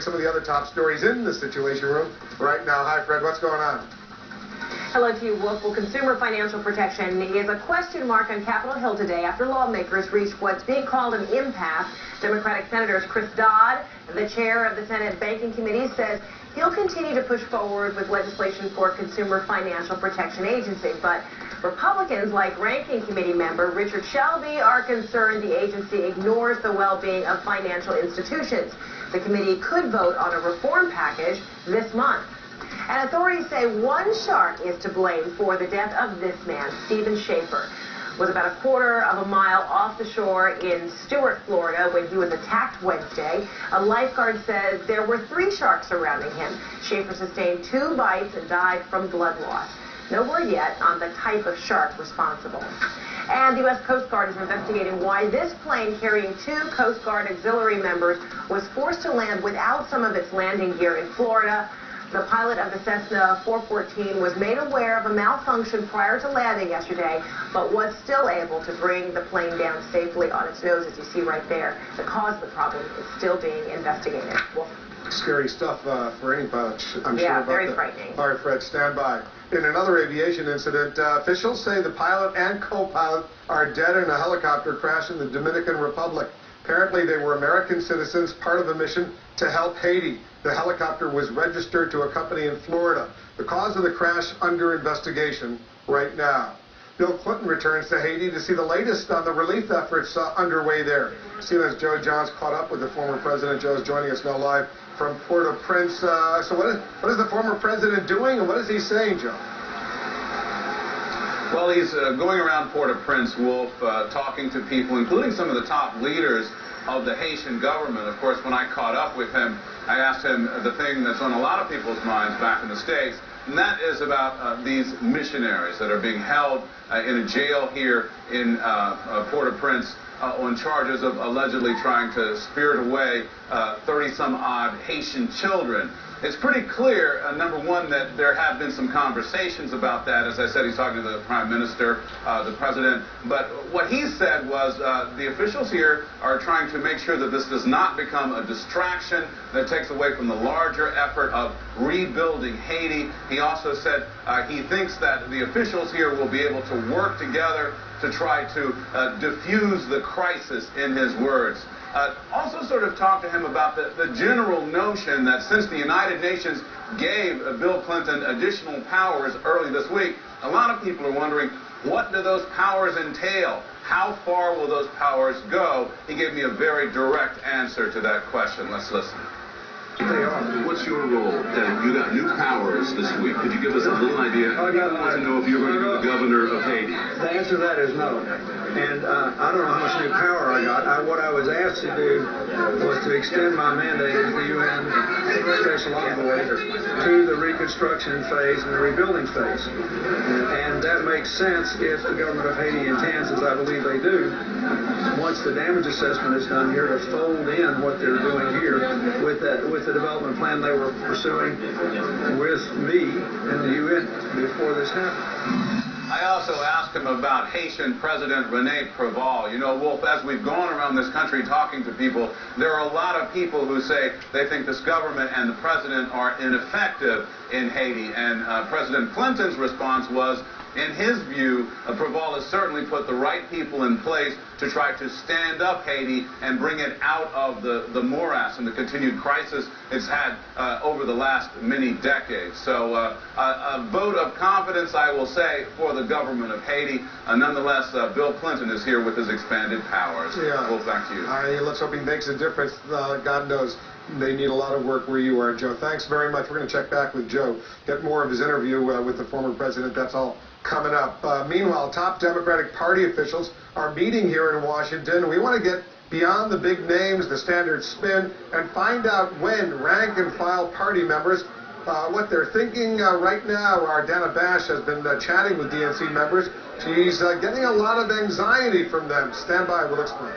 covering some of the other top stories in the Situation Room right now. Hi, Fred. What's going on? Hello to you, Wolf. Well, consumer financial protection is a question mark on Capitol Hill today after lawmakers reached what's being called an impasse. Democratic Senators Chris Dodd, the chair of the Senate Banking Committee, says he'll continue to push forward with legislation for a consumer financial protection agency. But Republicans, like Ranking Committee member Richard Shelby, are concerned the agency ignores the well-being of financial institutions. The committee could vote on a reform package this month. And authorities say one shark is to blame for the death of this man. Stephen Schaefer was about a quarter of a mile off the shore in Stuart, Florida, when he was attacked Wednesday. A lifeguard says there were 3 sharks surrounding him. Schaefer sustained 2 bites and died from blood loss. No word yet on the type of shark responsible. And the U.S. Coast Guard is investigating why this plane carrying 2 Coast Guard auxiliary members was forced to land without some of its landing gear in Florida. The pilot of the Cessna 414 was made aware of a malfunction prior to landing yesterday, but was still able to bring the plane down safely on its nose, as you see right there. The cause of the problem is still being investigated. Well, scary stuff for any pilot, I'm sure. Yeah, about very that. frightening. All right, Fred, stand by. In another aviation incident, officials say the pilot and co-pilot are dead in a helicopter crash in the Dominican Republic. Apparently, they were American citizens, part of a mission to help Haiti. The helicopter was registered to a company in Florida. The cause of the crash under investigation right now. Bill Clinton returns to Haiti to see the latest on the relief efforts underway there. CNN's Joe Johns caught up with the former president. Joe is joining us now live from Port-au-Prince. So what is the former president doing, and what is he saying, Joe? Well, he's going around Port-au-Prince, Wolf, talking to people, including some of the top leaders of the Haitian government. Of course, when I caught up with him, I asked him the thing that's on a lot of people's minds back in the States, and that is about these missionaries that are being held in a jail here in Port-au-Prince on charges of allegedly trying to spirit away 30-some-odd Haitian children. It's pretty clear, number one, that there have been some conversations about that. As I said, he's talking to the Prime Minister, the President. But what he said was the officials here are trying to make sure that this does not become a distraction that takes away from the larger effort of rebuilding Haiti. He also said he thinks that the officials here will be able to work together to try to diffuse the crisis, in his words. Also sort of talked to him about the general notion that since the United Nations gave Bill Clinton additional powers early this week, a lot of people are wondering, what do those powers entail? How far will those powers go? He gave me a very direct answer to that question. Let's listen. What's your role? You got new powers this week. Could you give us a little idea? I want to know if you're going to be the governor of Haiti. The answer to that is no. And I don't know how much new power I got. What I was asked to do was to extend my mandate as the UN Special Envoy to the reconstruction phase and the rebuilding phase. And that makes sense if the government of Haiti intends, as I believe they do, once the damage assessment is done here, to fold in what they're doing here with the development plan they were pursuing with me and the UN before this happened. I also asked him about Haitian President René Préval. You know, Wolf, as we've gone around this country talking to people, there are a lot of people who say they think this government and the president are ineffective in Haiti. And President Clinton's response was, in his view, Préval has certainly put the right people in place to try to stand up Haiti and bring it out of the morass and the continued crisis it's had over the last many decades. So a vote of confidence, I will say, for the government of Haiti. Nonetheless, Bill Clinton is here with his expanded powers. Yeah. Wolf, back to you. Let's hope he makes a difference. God knows they need a lot of work where you are, Joe. Thanks very much. We're going to check back with Joe, get more of his interview with the former president. That's all coming up. Meanwhile, top Democratic Party officials are meeting here in Washington. We want to get beyond the big names, the standard spin, and find out when rank-and-file party members, what they're thinking right now. Our Dana Bash has been chatting with DNC members. She's getting a lot of anxiety from them. Stand by, we'll explain.